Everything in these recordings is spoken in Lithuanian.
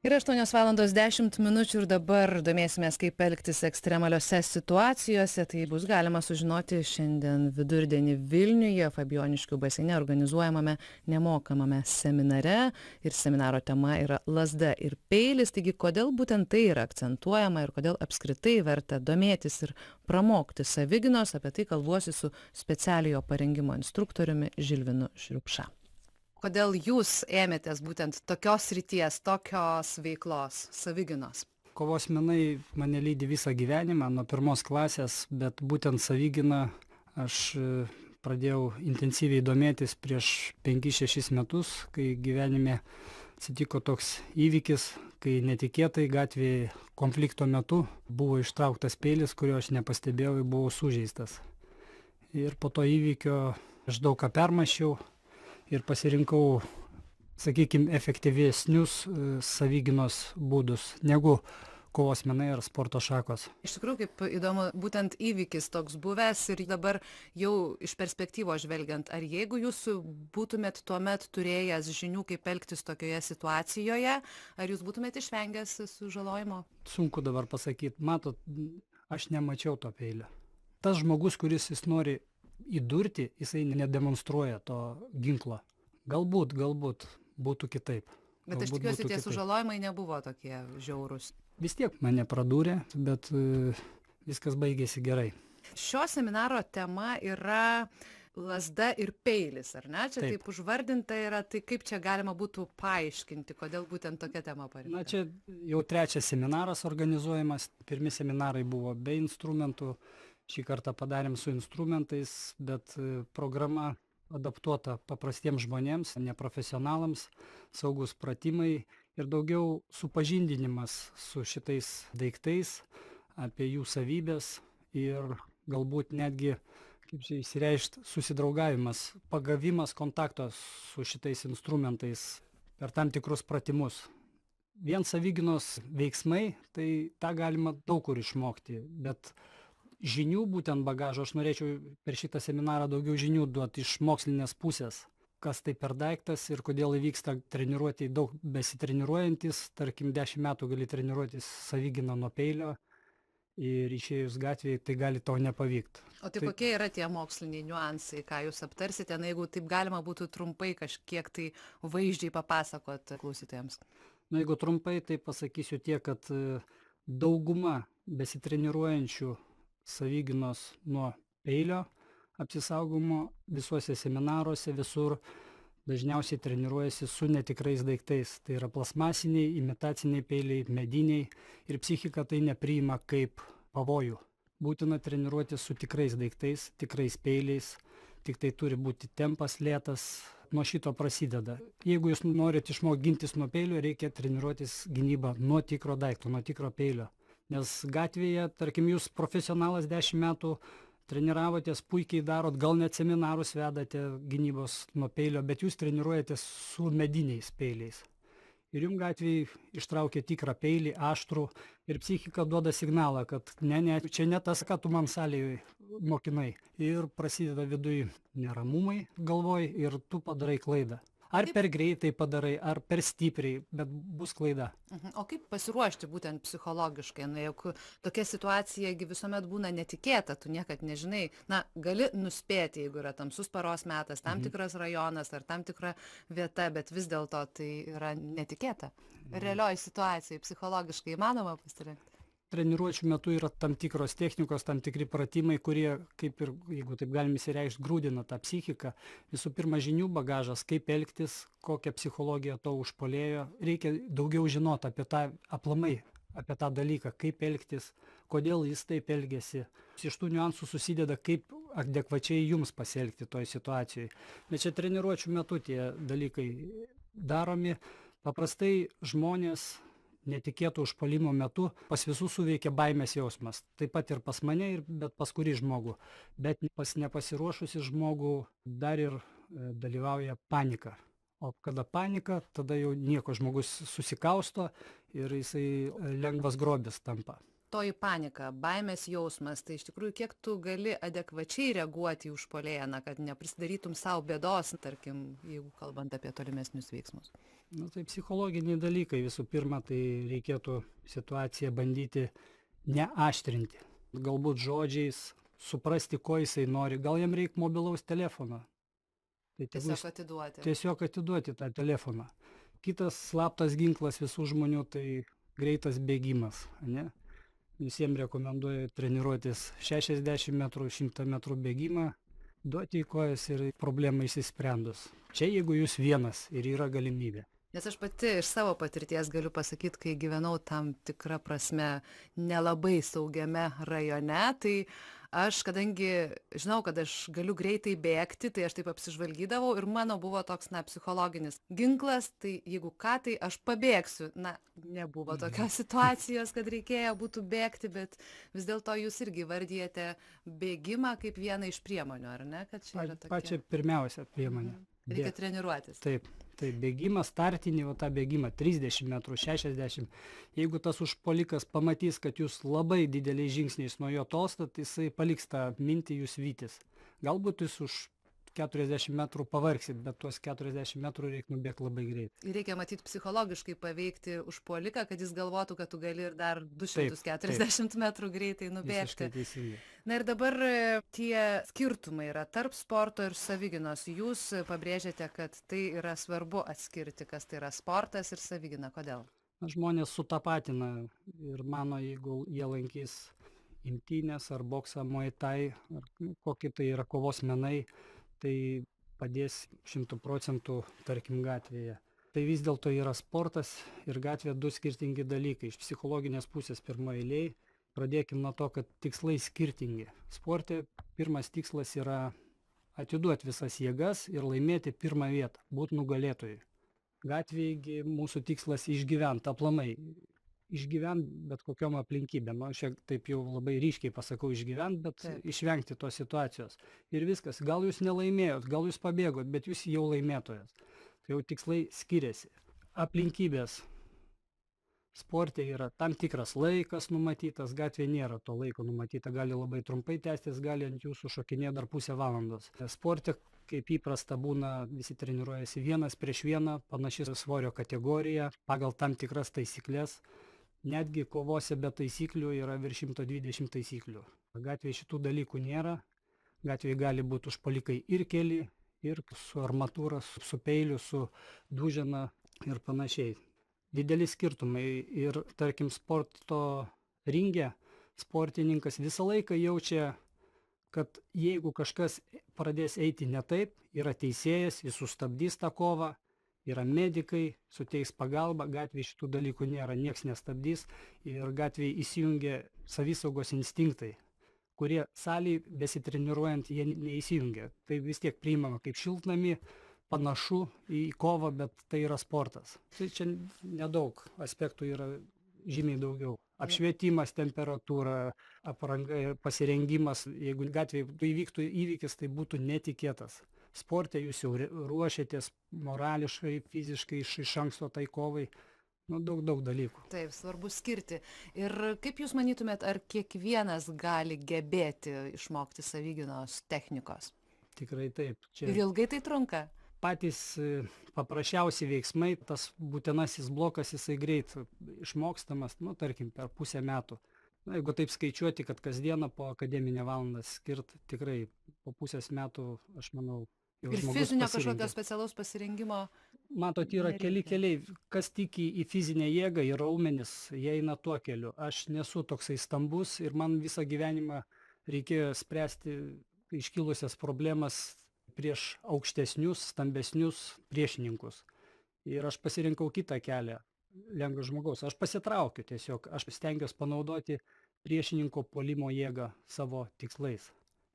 Yra 8:10 ir dabar domėsimės, kaip elgtis ekstremaliose situacijose. Tai bus galima sužinoti šiandien vidurdienį Vilniuje Fabijoniškių baseine organizuojamame nemokamame seminare. Ir seminaro tema yra lazda ir peilis. Taigi, kodėl būtent tai yra akcentuojama ir kodėl apskritai verta domėtis ir pramokti savigynos, apie tai kalbuosi su specialiojo parengimo instruktoriumi Žilvinu Šriupša. Kodėl jūs ėmėtės būtent tokios srities, tokios veiklos, savigynos? Kovos menai mane lydi visą gyvenimą, nuo pirmos klasės, bet būtent savigyną aš pradėjau intensyviai domėtis prieš 5-6 metus, kai gyvenime atsitiko toks įvykis, kai netikėtai gatvėje konflikto metu buvo ištrauktas peilis, kurio aš nepastebėjau ir buvau sužeistas. Ir po to įvykio aš daug ką permąsčiau ir pasirinkau, sakykime, efektyvesnius savigynos būdus negu kovos menai ar sporto šakos. Iš tikrųjų, kaip įdomu, būtent įvykis toks buvęs ir dabar jau iš perspektyvos žvelgiant, ar jeigu jūs būtumėt tuomet turėjęs žinių, kaip elgtis tokioje situacijoje, ar jūs būtumėt išvengęs sužalojimo? Sunku dabar pasakyti. Matot, aš nemačiau to peilio. Tas žmogus, kuris jis nori įdurti, jisai nedemonstruoja to ginklo. Galbūt būtų kitaip. Bet aš tikiuosi, tie sužalojimai nebuvo tokie žiaurūs. Vis tiek mane pradūrė, bet viskas baigėsi gerai. Šio seminaro tema yra lazda ir peilis, ar ne? Čia taip užvardinta yra, tai kaip čia galima būtų paaiškinti, kodėl būtent tokia tema parinkta? Na, čia jau trečias seminaras organizuojamas. Pirmi seminarai buvo be instrumentų. Šį kartą padarėm su instrumentais, bet programa adaptuota paprastiems žmonėms, neprofesionalams, saugus pratimai ir daugiau supažindinimas su šitais daiktais, apie jų savybės ir galbūt netgi, kaip čia išsireikšti, susidraugavimas, pagavimas kontakto su šitais instrumentais per tam tikrus pratimus. Vien savigynos veiksmai, tai tą galima daug kur išmokti, bet žinių, būtent bagažo, aš norėčiau per šitą seminarą daugiau žinių duoti iš mokslinės pusės, kas tai per daiktas ir kodėl įvyksta treniruotėj daug besitreniruojantis, tarkim 10 metų gali treniruotis savigyną nuo peilio ir išėjus gatvėje tai gali tau nepavykti. O tai kokie yra tie moksliniai niuansai, ką jūs aptarsite, na jeigu taip galima būtų trumpai kažkiek tai vaizdžiai papasakot klausytojams? Na jeigu trumpai, tai pasakysiu tiek, kad dauguma besitreniruojančių savigynos nuo peilio apsisaugomo visuose seminaruose, visur dažniausiai treniruojasi su netikrais daiktais. Tai yra plasmasiniai, imitaciniai peiliai, mediniai ir psichika tai nepriima kaip pavojų. Būtina treniruoti su tikrais daiktais, tikrais peiliais, tik tai turi būti tempas lėtas, nuo šito prasideda. Jeigu jūs norite išmokti gintis nuo peilio, reikia treniruotis gynybą nuo tikro daikto, nuo tikro peilio. Nes gatvėje, tarkim, jūs profesionalas 10 metų treniravotės, puikiai darot, gal net seminarus vedate gynybos nuo peilio, bet jūs treniruojatės su mediniais peiliais. Ir jums gatvėje ištraukia tikrą peilį, aštrų ir psichika duoda signalą, kad ne, čia ne tas, ką tu man salėje mokinai. Ir prasideda viduj neramumai galvoj ir tu padarai klaidą. Ar per greitai padarai, ar per stipriai, bet bus klaida. O kaip pasiruošti būtent psichologiškai? Na, juk tokia situacija visuomet būna netikėta, tu niekad nežinai. Na, gali nuspėti, jeigu yra tamsus paros metas, tam tikras rajonas ar tam tikra vieta, bet vis dėlto tai yra netikėta. Realioj situacijai psichologiškai įmanoma pasirinkti? Treniruočių metu yra tam tikros technikos, tam tikri pratimai, kurie, kaip ir, jeigu taip galim įsireikšti, grūdina tą psichiką. Visų pirma, žinių bagažas, kaip elgtis, kokią psichologiją to užpuolėjo. Reikia daugiau žinoti apie tą aplamai, apie tą dalyką, kaip elgtis, kodėl jis taip elgėsi. Iš tų niuansų susideda, kaip adekvačiai jums pasielgti toj situacijoje. Bet čia treniruočių metu tie dalykai daromi. Paprastai žmonės netikėtų užpuolimo metu pas visus suveikia baimės jausmas. Taip pat ir pas mane, bet pas kurį žmogų. Bet pas nepasiruošusi žmogų dar ir dalyvauja panika. O kada panika, tada jau nieko žmogus susikausto ir jisai lengvas grobis tampa. toji panika, baimės jausmas, tai iš tikrųjų kiek tu gali adekvačiai reaguoti į užpuolėją, na, kad neprisidarytum savo bėdos, tarkim, jeigu kalbant apie tolimesnius veiksmus? Na, tai psichologiniai dalykai. Visų pirma, tai reikėtų situaciją bandyti neaštrinti. Galbūt žodžiais suprasti, ko jisai nori. Gal jam reikia mobilaus telefono. Tai Tiesiog atiduoti. tiesiog atiduoti tą telefoną. Kitas slaptas ginklas visų žmonių tai greitas bėgimas. Ne? Visiems rekomenduoju treniruotis 60 metrų, 100 metrų bėgimą, duoti į kojas ir problemą išsisprendus. Čia jeigu jūs vienas ir yra galimybė. Nes aš pati iš savo patirties galiu pasakyti, kai gyvenau tam tikrą prasme nelabai saugiame rajone, tai aš, kadangi žinau, kad aš galiu greitai bėgti, tai aš taip apsižvalgydavau ir mano buvo toks, na, psichologinis ginklas, tai jeigu ką, tai aš pabėgsiu. Na, nebuvo tokios situacijos, kad reikėjo būtų bėgti, bet vis dėlto jūs irgi vardijate bėgimą kaip vieną iš priemonių, ar ne? Kad čia yra tokia... Pačia pirmiausia priemonė. Reikia treniruotis. Taip, tai bėgimas, startinį, tą bėgimą 30 metrų, 60. Jeigu tas užpuolikas pamatys, kad jūs labai dideliais žingsniais nuo jo tolstat, jisai paliks tą mintį jūs vytis. Galbūt jūs už 40 metrų pavargsit, bet tuos 40 metrų reikia nubėgti labai greitai. Ir reikia matyti psichologiškai paveikti užpuoliką, kad jis galvotų, kad tu gali ir dar 240 metrų greitai nubėgti. Visiškai teisingai. Na ir dabar tie skirtumai yra tarp sporto ir savigynos. Jūs pabrėžiate, kad tai yra svarbu atskirti, kas tai yra sportas ir savigyna. Kodėl? Na, žmonės sutapatina ir mano, jeigu jie lankys imtynės ar boksą, muay thai, ar kokie tai yra kovos menai, tai padės 100% tarkim gatvėje. Tai vis dėlto yra sportas ir gatvė du skirtingi dalykai. Iš psichologinės pusės pirmoje eilėje pradėkime nuo to, kad tikslai skirtingi. Sporte pirmas tikslas yra atiduoti visas jėgas ir laimėti pirmą vietą, būti nugalėtojui. Gatvėje mūsų tikslas išgyventi aplamai. Išgyventi bet kokiom aplinkybėm. Aš taip jau labai ryškiai pasakau išgyventi, bet išvengti tos situacijos. Ir viskas. Gal jūs nelaimėjot, gal jūs pabėgot, bet jūs jau laimėtojas. Tai jau tikslai skiriasi. Aplinkybės. Sporte yra tam tikras laikas numatytas, gatvėje nėra to laiko numatyta. Gali labai trumpai tęstis, gali ant jūsų šokinėti dar pusę valandos. Sporte, kaip įprasta būna, visi treniruojasi vienas prieš vieną, panaši svorio kategorija, pagal tam tikras taisyklės. Netgi kovose be taisyklių yra virš 120 taisyklių. Gatvėje šitų dalykų nėra. Gatvėje gali būti užpuolikai ir keli, ir su armatūra, su peiliu, su dužena ir panašiai. Dideli skirtumai ir, tarkim, sporto ringe sportininkas visą laiką jaučia, kad jeigu kažkas pradės eiti ne taip, yra teisėjas, jis sustabdys tą kovą. Yra medikai, suteiks pagalbą, gatvėje šitų dalykų nėra, nieks nestabdys ir gatvėje įsijungia savisaugos instinktai, kurie salėje besitreniruojant jie neįsijungia. Tai vis tiek priimama kaip šiltnamį, panašu į kovą, bet tai yra sportas. Tai čia nedaug aspektų yra, žymiai daugiau. Apšvietimas, temperatūra, apranga ir pasirengimas. Jeigu gatvėje įvyktų įvykis, tai būtų netikėtas. Sporte jūs jau ruošiatės morališkai, fiziškai iš anksto tai kovai. Daug dalykų. Taip, svarbu skirti. Ir kaip jūs manytumėt, ar kiekvienas gali gebėti išmokti savigynos technikos? Tikrai taip. Ir ilgai tai trunka? Patys paprasčiausi veiksmai, tas būtinasis blokas, jisai greit išmokstamas, tarkim, per pusę metų. Jeigu taip skaičiuoti, kad kasdieną po akademinę valandą skirt, tikrai po pusės metų, aš manau, jau ir žmogus fizinio pasirengęs. kažkokio specialaus pasirengimo? Matot, yra keliai. Kas tiki į fizinę jėgą, į raumenis, jie eina tuo keliu. Aš nesu toksai stambus ir man visą gyvenimą reikėjo spręsti iškilusias problemas prieš aukštesnius, stambesnius priešininkus. Ir aš pasirinkau kitą kelią, lengvo žmogaus. Aš pasitraukiu tiesiog, aš stengiuosi panaudoti priešininko puolimo jėgą savo tikslais,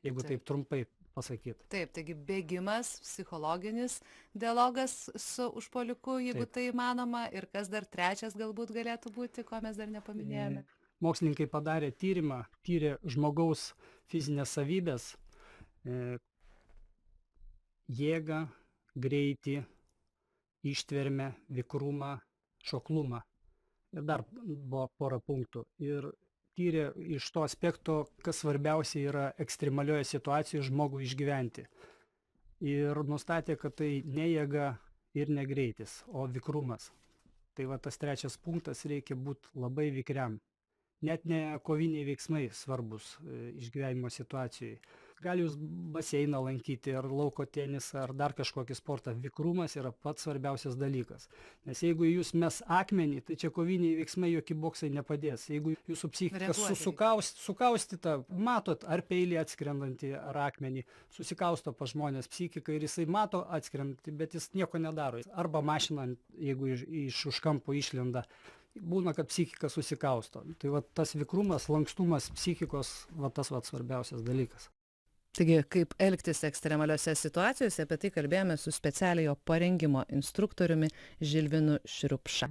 jeigu taip trumpai pasakyti. Taip, taigi bėgimas, psichologinis dialogas su užpuoliku, jeigu tai įmanoma. Ir kas dar trečias galbūt galėtų būti, ko mes dar nepaminėjome? Mokslininkai padarė tyrimą, tyrė žmogaus fizinės savybės, jėgą, greitį, ištvermę, vikrumą, šoklumą. Ir dar buvo pora punktų. Ir tyrė iš to aspekto, kas svarbiausia yra ekstremalioje situacijoje žmogui išgyventi. Ir nustatė, kad tai ne jėga ir ne greitis, o vikrumas. Tai va tas trečias punktas, reikia būti labai vikriam. Net ne koviniai veiksmai svarbus išgyvenimo situacijai. Gali jūs baseiną lankyti, ar lauko tenisą, ar dar kažkokį sportą. Vikrumas yra pats svarbiausias dalykas. Nes jeigu jūs mes akmenį, tai čia koviniai veiksmai jokie boksai nepadės. Jeigu jūsų psichika sukaustyta, matot, ar peilį atskrendantį, ar akmenį, susikausto pas žmonės psichika ir jisai mato atskrendantį, bet jis nieko nedaro. Arba mašina, jeigu iš už kampo išlenda, būna, kad psichika susikausto. Tai va tas vikrumas, lankstumas psichikos, va tas va svarbiausias dalykas. Taigi, kaip elgtis ekstremaliose situacijose, apie tai kalbėjome su specialiojo parengimo instruktoriumi Žilvinu Šriupša.